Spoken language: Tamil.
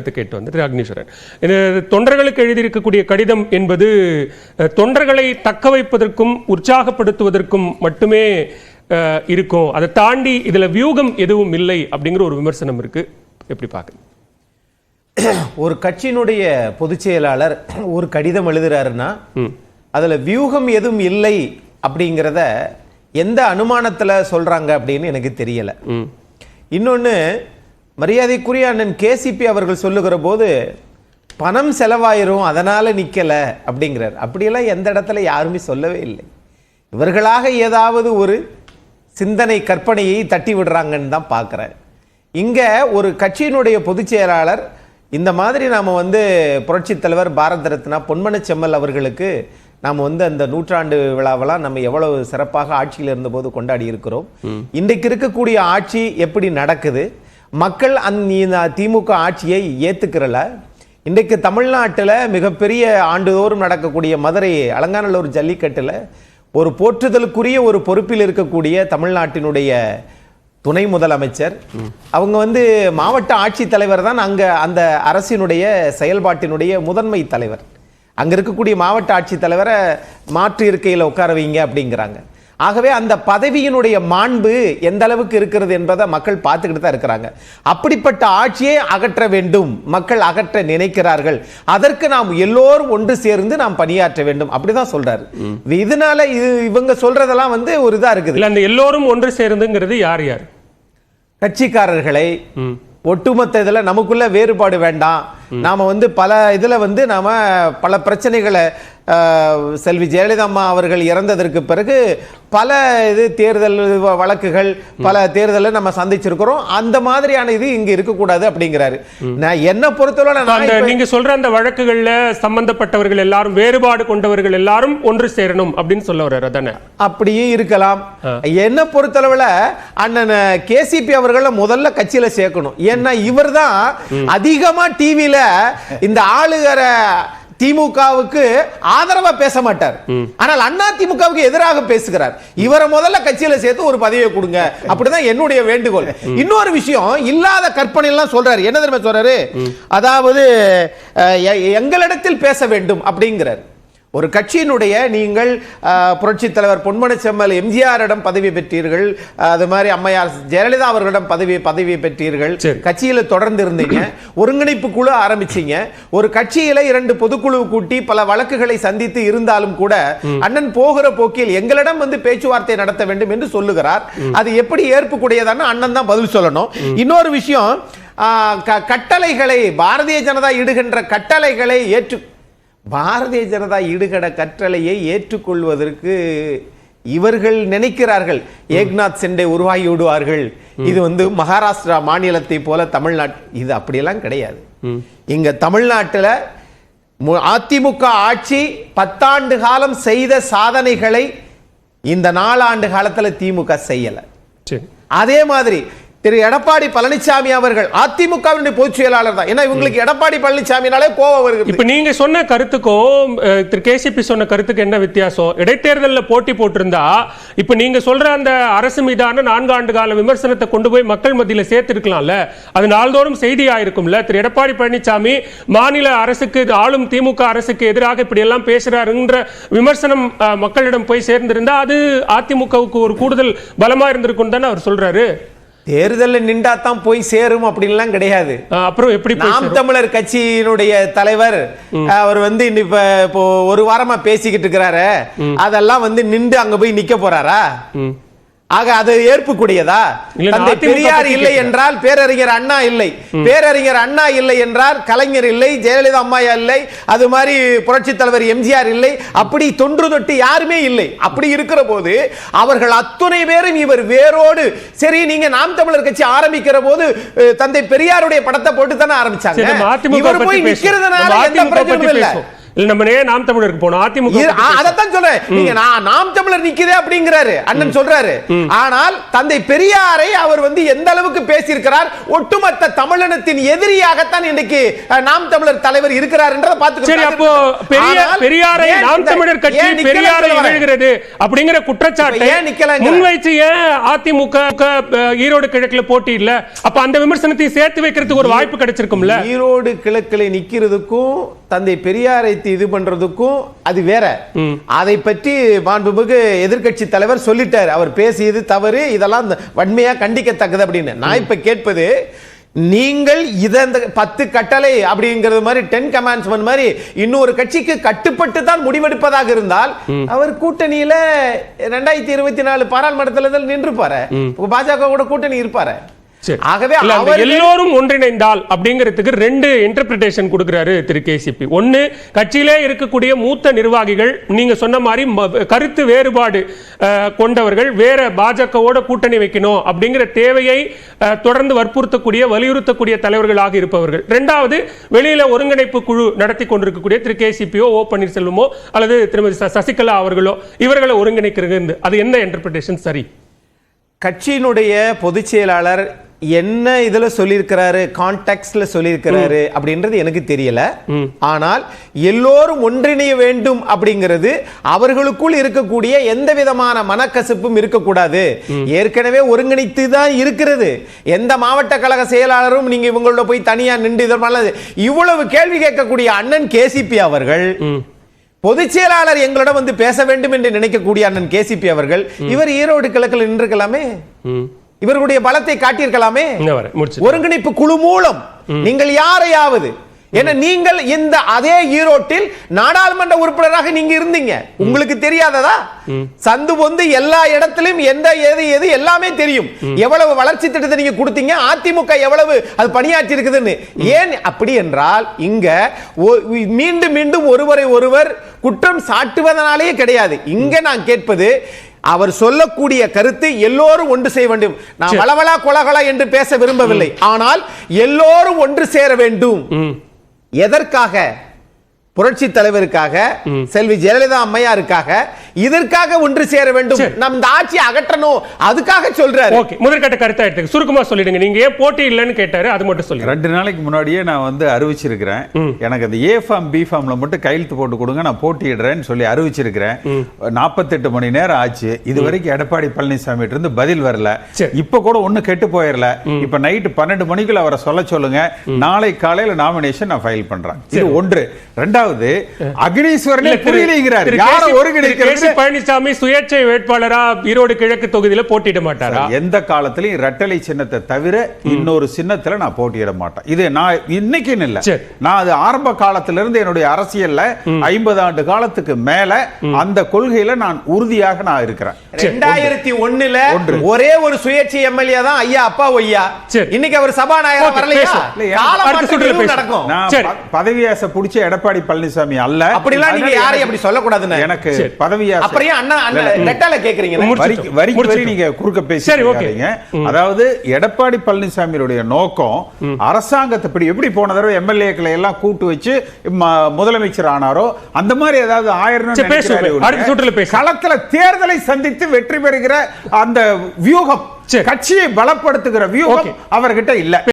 கேட்டு வந்து அக்னீஸ்வரன், தொண்டர்களுக்கு எழுதியிருக்கக்கூடிய கடிதம் என்பது தொண்டர்களை தக்க வைப்பதற்கும் உற்சாகப்படுத்துவதற்கும் மட்டுமே இருக்கும், அதை தாண்டி இதுல வியூகம் எதுவும் இல்லை அப்படிங்கிற ஒரு விமர்சனம் இருக்கு. எப்படி பார்க்க? ஒரு கட்சியினுடைய பொதுச் செயலாளர் ஒரு கடிதம் எழுதுறாருன்னா அதுல வியூகம் எதுவும் இல்லை அப்படிங்கிறத எந்த அனுமானத்துல சொல்றாங்க அப்படின்னு எனக்கு தெரியல. இன்னொன்னு, மரியாதைக்குரிய அண்ணன் கேசிபி அவர்கள் சொல்லுகிற போது பணம் செலவாயிரும் அதனால நிக்கல அப்படிங்கிறார். அப்படியெல்லாம் எந்த இடத்துல யாருமே சொல்லவே இல்லை. இவர்களாக ஏதாவது ஒரு சிந்தனை கற்பனையை தட்டி விடுறாங்கன்னு தான் பார்க்குறேன். இங்க ஒரு கட்சியினுடைய பொதுச் செயலாளர் இந்த மாதிரி நாம வந்து புரட்சித் தலைவர் பாரத ரத்னா பொன்மன செம்மல் அவர்களுக்கு நாம் வந்து அந்த நூற்றாண்டு விழாவெல்லாம் நம்ம எவ்வளவு சிறப்பாக ஆட்சியில் இருந்தபோது கொண்டாடி இருக்கிறோம். இன்றைக்கு இருக்கக்கூடிய ஆட்சி எப்படி நடக்குது, மக்கள் அந்த திமுக ஆட்சியை ஏத்துக்கிறல. இன்றைக்கு தமிழ்நாட்டில் மிகப்பெரிய ஆண்டுதோறும் நடக்கக்கூடிய மதுரை அலங்காநல்லூர் ஜல்லிக்கட்டுல ஒரு போற்றுதலுக்குரிய ஒரு பொறுப்பில் இருக்கக்கூடிய தமிழ்நாட்டினுடைய துணை முதலமைச்சர் அவங்க வந்து மாவட்ட ஆட்சித்தலைவர் தான் அங்க அந்த அரசினுடைய செயல்பாட்டினுடைய முதன்மை தலைவர். அங்க இருக்கக்கூடிய மாவட்ட ஆட்சித்தலைவரை மாற்று இருக்கையில் உட்கார வைங்க அப்படிங்கிறாங்க. ஆகவே அந்த பதவியினுடைய மாண்பு எந்த அளவுக்கு இருக்கிறது என்பதை மக்கள் பார்த்துக்கிட்டு தான் இருக்கிறாங்க. அப்படிப்பட்ட ஆட்சியை அகற்ற வேண்டும், மக்கள் அகற்ற நினைக்கிறார்கள். அதற்கு நாம் எல்லோரும் ஒன்று சேர்ந்து நாம் பணியாற்ற வேண்டும் அப்படிதான் சொல்றாரு. இதனால இவங்க சொல்றதெல்லாம் வந்து ஒரு இதா இருக்குது. அந்த எல்லோரும் ஒன்று சேர்ந்துங்கிறது யார் யார்? கட்சிக்காரர்களை ஒட்டுமொத்த இதுல நமக்குள்ள வேறுபாடு வேண்டாம். நாம வந்து பல இதுல வந்து நாம பல பிரச்சனைகளை செல்வி ஜெயலலிதா அம்மா அவர்கள் இறந்ததற்கு பிறகு பல இது தேர்தல் வழக்குகள் பல தேர்தலை நம்ம சந்திச்சிருக்கிறோம். அந்த மாதிரியான இது இங்க இருக்கக்கூடாது அப்படிங்கிறாரு. நான் என்ன பொறுத்தவரை நீங்க சொல்ற அந்த வழக்குகள்ல சம்பந்தப்பட்டவர்கள் எல்லாரும் வேறுபாடு கொண்டவர்கள் எல்லாரும் ஒன்று சேரணும் அப்படின்னு சொல்ல வர்றாரு தானே? அப்படியும் இருக்கலாம். என்ன பொறுத்தளவுல அண்ணன் கேசிபி அவர்களை முதல்ல கட்சியில சேர்க்கணும். ஏன்னா இவர் தான் அதிகமா டிவில இந்த ஆளுகிற திமுகவுக்கு ஆதரவா பேச மாட்டார், ஆனால் அண்ணா திமுகவுக்கு எதிராக பேசுகிறார். இவரை முதல்ல கட்சியில சேர்த்து ஒரு பதவியை கொடுங்க, அப்படிதான் என்னுடைய வேண்டுகோள். இன்னொரு விஷயம், இல்லாத கற்பனை எல்லாம் சொல்றாரு. என்ன தெரியுமா சொல்றாரு? அதாவது எங்களிடத்தில் பேச வேண்டும் அப்படிங்கிறார். ஒரு கட்சியினுடைய நீங்கள் புரட்சி தலைவர் பொன்மன செம்மல் எம்ஜிஆரிடம் பதவி பெற்றீர்கள், அது மாதிரி அம்மையார் ஜெயலலிதா அவர்களிடம் பதவி பெற்றீர்கள், கட்சியில தொடர்ந்து இருந்தீங்க, ஒருங்கிணைப்பு குழு ஆரம்பிச்சீங்க, ஒரு கட்சியில 2 பொதுக்குழு கூட்டி பல வழக்குகளை சந்தித்து இருந்தாலும் கூட அண்ணன் போகிற போக்கில் எங்களிடம் வந்து பேச்சுவார்த்தை நடத்த வேண்டும் என்று சொல்லுகிறார். அது எப்படி ஏற்புக்கூடியதான அண்ணன் தான் பதில் சொல்லணும். இன்னொரு விஷயம், கட்டளைகளை பாரதிய ஜனதா இடுகின்ற கட்டளைகளை பாரதிய ஜனதா இடுகட கட்டளையை ஏற்றுக்கொள்வதற்கு இவர்கள் நினைக்கிறார்கள் ஏக்நாத் சிண்டே உருவாகி விடுவார்கள், இது வந்து மகாராஷ்டிரா மாநிலத்தை போல தமிழ்நாட்டு. இது அப்படியெல்லாம் கிடையாது. இங்க தமிழ்நாட்டில் அதிமுக ஆட்சி 10 ஆண்டு காலம் செய்த சாதனைகளை இந்த 4 ஆண்டு காலத்துல திமுக செய்யல. அதே மாதிரி திரு எடப்பாடி பழனிசாமி அவர்கள் அதிமுகவினுடைய பொதுச் செயலாளர் தான். ஏன்னா இவங்களுக்கு எடப்பாடி பழனிசாமினாலே கோபம் வருது. இப்ப நீங்க சொன்ன கருத்துக்கும் திரு கேசிபி சொன்ன கருத்துக்கு என்ன வித்தியாசம்? இடைத்தேர்தலில் போட்டி போட்டிருந்தா இப்ப நீங்க சொல்ற அந்த அரசு மீதான 4 ஆண்டு கால விமர்சனத்தை கொண்டு போய் மக்கள் மத்தியில சேர்த்திருக்கலாம்ல, அது நாள்தோறும் செய்தி ஆயிருக்கும்ல. திரு எடப்பாடி பழனிசாமி மாநில அரசுக்கு, ஆளும் திமுக அரசுக்கு எதிராக இப்படி எல்லாம் பேசுறாருன்ற விமர்சனம் மக்களிடம் போய் சேர்ந்திருந்தா அது அதிமுகவுக்கு ஒரு கூடுதல் பலமா இருந்திருக்கும் தானே அவர் சொல்றாரு. தேர்தலில் நின்றா தான் போய் சேரும் அப்படின்லாம் கிடையாது. அப்புறம் எப்படி நாம் தமிழர் கட்சியினுடைய தலைவர் அவர் வந்து இப்போ ஒரு வாரமா பேசிக்கிட்டு இருக்கிறாரு, அதெல்லாம் வந்து நின்று அங்க போய் நிக்க போறாரா? ஆக அது ஏற்புக்கூடியதா? தந்தை பெரியார் இல்லை என்றால் பேரறிஞர் அண்ணா இல்லை, பேரறிஞர் அண்ணா இல்லை என்றால் கலைஞர் இல்லை, ஜெயலலிதா அம்மா இல்லை, அது மாதிரி புரட்சி தலைவர் எம்ஜிஆர் இல்லை, அப்படி தொன்று தொட்டு யாருமே இல்லை. அப்படி இருக்கிற போது அவர்கள் அத்துணை பேரும் இவர் வேரோடு, சரி நீங்க நாம் தமிழர் கட்சி ஆரம்பிக்கிற போது தந்தை பெரியாருடைய படத்தை போட்டு தானே ஆரம்பிச்சாங்க. இவர் போய் நிக்கிறதுனால எந்த பிரச்சனையும் இல்லை. இல்ல நம்ம ஏன் நாம் தமிழருக்கு போனோம் அதிமுக அதத்தான் சொல்றேன். நீங்க நாம் தமிழர் நிக்குதே அப்படிங்கிறாரு அண்ணன் சொல்றாரு. ஆனால் தந்தை பெரியாரை அவர் எந்த அளவுக்கு பேசியிருக்கிறார், ஒட்டுமொத்த தமிழினத்தின் எதிரியாகத்தான் இன்றைக்கு நாம் தமிழர் தலைவர் இருக்கிறார் என்றதை பார்த்து. சரி, அப்போ பெரியாரை நாம் தமிழர் கட்சி பெரியாரை இகழ்கிறது அப்படிங்கிற குற்றச்சாட்டை முன்வைச்சு ஏன் அதிமுக ஈரோடு கிழக்குல போட்டி இல்ல? அப்ப அந்த விமர்சனத்தை சேர்த்து வைக்கிறதுக்கு ஒரு வாய்ப்பு கிடைச்சிருக்கும்ல. ஈரோடு கிழக்குல நிக்கிறதுக்கும் தந்தை பெரியாரை இது பண்றதுக்கும் அது வேற. அதை பற்றி மாண்புமிகு எதிர்க்கட்சி தலைவர் சொல்லிட்டார். அவர் பேசியது தவறு, இதெல்லாம் வன்மையா கண்டிக்கத்தக்கது அப்படின்னு. நான் இப்ப கேட்பது, நீங்கள் இத 10 கட்டளை அப்படிங்கிறது மாதிரி 10 கமாண்ட்ஸ்மென்ட் மாதிரி இன்னொரு கட்சிக்கு கட்டுப்பட்டு தான் முடிவெடுப்பதாக இருந்தால் அவர் கூட்டணியில 2024 பாராளுமன்றத்தில் நின்று பாரு, பாஜக கூட கூட்டணி இருப்பாரு. ஆகவே எல்லோரும் ஒன்றிணைந்தால் அப்படிங்கிறதுக்கு 2 இன்டர்பிரேஷன் கொடுக்கிறாரு திரு கேசிபி. ஒன்னு, கட்சியிலே இருக்கக்கூடிய மூத்த நிர்வாகிகள் நீங்க சொன்ன மாதிரி கருத்து வேறுபாடு கொண்டவர்கள் வேற பாஜகவோட கூட்டணி வைக்கணும் அப்படிங்கிற தேவையை தொடர்ந்து வற்புறுத்தக்கூடிய வலியுறுத்தக்கூடிய தலைவர்களாக இருப்பவர்கள். 2வது, வெளியில ஒருங்கிணைப்பு குழு நடத்தி கொண்டிருக்கக்கூடிய திரு கேசிபியோ ஓ பன்னீர்செல்வமோ அல்லது திருமதி சசிகலா அவர்களோ இவர்களை ஒருங்கிணைக்கிறது. அது என்ன இன்டர்பிரேஷன் சரி? கட்சியினுடைய பொதுச் செயலாளர் என்ன இதுல சொல்லியிருக்கிறாரு, கான்டெக்ட்ல சொல்லியிருக்கிறாரு அப்படின்றது எனக்கு தெரியல. ஆனால் எல்லோரும் ஒன்றிணைய வேண்டும் அப்படிங்கிறது அவர்களுக்குள் இருக்கக்கூடிய எந்த விதமான மனக்கசப்பும் இருக்கக்கூடாது. ஏற்கனவே ஒருங்கிணைத்து தான் இருக்கிறது. எந்த மாவட்ட கழக செயலாளரும் நீங்க இவங்களோட போய் தனியா நின்று இவ்வளவு கேள்வி கேட்கக்கூடிய அண்ணன் கேசிபி அவர்கள், பொதுச் செயலாளர் எங்களிடம் பேச வேண்டும் என்று நினைக்கக்கூடிய அண்ணன் கேசிபி அவர்கள், இவர் ஈரோடு கிழக்கில் நின்றிருக்கலாமே, இவர்களுடைய பலத்தை காட்டியிருக்கலாமே. ஒருங்கிணைப்பு குழு மூலம் நீங்கள் யாரையாவது, ஏன்னா நீங்கள் இந்த அதே ஈரோட்டில் நாடாளுமன்ற உறுப்பினராக நீங்க இருந்தீங்க, உங்களுக்கு தெரியாததா? சந்து பொந்து எல்லா இடத்திலும் எந்த எது எல்லாமே தெரியும். எவ்வளவு வளர்ச்சி திட்டத்தை நீங்க கொடுத்தீங்க, அதிமுக எவ்வளவு அது பணியாற்றி இருக்குதுன்னு. ஏன் அப்படி என்றால் இங்க மீண்டும் மீண்டும் ஒருவர் குற்றம் சாட்டுவதனாலே கிடையாது. இங்க நான் கேட்பது, அவர் சொல்லக்கூடிய கருத்து எல்லோரும் ஒன்று செய்ய வேண்டும். நான் வளவளா கொலகலா என்று பேச விரும்பவில்லை. ஆனால் எல்லோரும் ஒன்று சேர வேண்டும். எதற்காக? புரட்சி தலைவருக்காக, செல்வி ஜெயலலிதா அம்மையாருக்காக, இதற்காக ஒன்று சேர வேண்டும். நம் இந்த ஆட்சியை அகற்றணும், அதுக்காக சொல்றாரு. ஓகே, முதற்கட்ட கருத்தை எடுத்து சுருக்கமா சொல்லிடுங்க. நீங்க ஏன் போட்டி இல்லைன்னு கேட்டாரு, அது மட்டும் சொல்லுங்க. 2 நாளைக்கு முன்னாடியே நான் அறிவிச்சிருக்கிறேன். எனக்கு அந்த ஏ ஃபார்ம் பி ஃபார்ம்ல மட்டும் கையெழுத்து போட்டு கொடுங்க, நான் போட்டியிடுறேன்னு சொல்லி அறிவிச்சிருக்கிறேன். 48 மணி நேரம் ஆச்சு, இது வரைக்கும் எடப்பாடி பழனிசாமி இருந்து பதில் வரல. இப்ப கூட ஒண்ணு கெட்டு போயிடல. இப்ப நைட்டு 12 மணிக்குள்ள அவரை சொல்லுங்க. நாளை காலையில நாமினேஷன் நான் ஃபைல் பண்றேன். இது ஒன்று. 2வது, அக்னீஸ்வரனே புரியலைங்கிறார். யாரை ஒருங்கிணைக்கிறது? பழனிசாமி சுயேட்சை வேட்பாளரா ஈரோடு கிழக்கு தொகுதியில போட்டியிட மாட்டாரா? எந்த காலத்திலும் இரட்டலை சின்னத்தை தவிர இன்னொரு சின்னத்துல நான் போட்டியிட மாட்டேன். இது நான் இன்னைக்கு இல்ல, நான் அது ஆரம்ப காலத்திலிருந்து என்னுடைய அரசியல்ல 50 ஆண்டு காலத்துக்கு மேல அந்த கொள்கையில நான் உறுதியாக நான் இருக்கிறேன். 2001 ஒரே ஒரு சுயேட்சை எம்எல்ஏ தான் ஐயா அப்பா ஒய்யா. இன்னைக்கு அவர் சபாநாயகர் வரலையா? நடக்கும். பதவி ஆசை பிடிச்ச எடப்பாடி பழனிசாமி அல்ல. அப்படிலாம் நீங்க யாரையும் அப்படி சொல்லக்கூடாதுன்னு. எனக்கு பதவி ஆசை. அப்புறம் அண்ணா நெட்டால கேக்குறீங்க, வரி நீங்க குறுக்க பேசுறீங்க. அதாவது எடப்பாடி பழனிசாமியுடைய நோக்கம் அரசாங்கத்தை எப்படி போன தடவை எம்எல்ஏக்களை எல்லாம் கூட்டு வச்சு முதலமைச்சர் ஆனாரோ அந்த மாதிரி ஏதாவது களத்துல தேர்தலை சந்தித்து வெற்றி பெறுகிற அந்த வியூகம், கட்சியை பலப்படுத்துகிற வியூகம் அவர்கிட்ட இல்ல.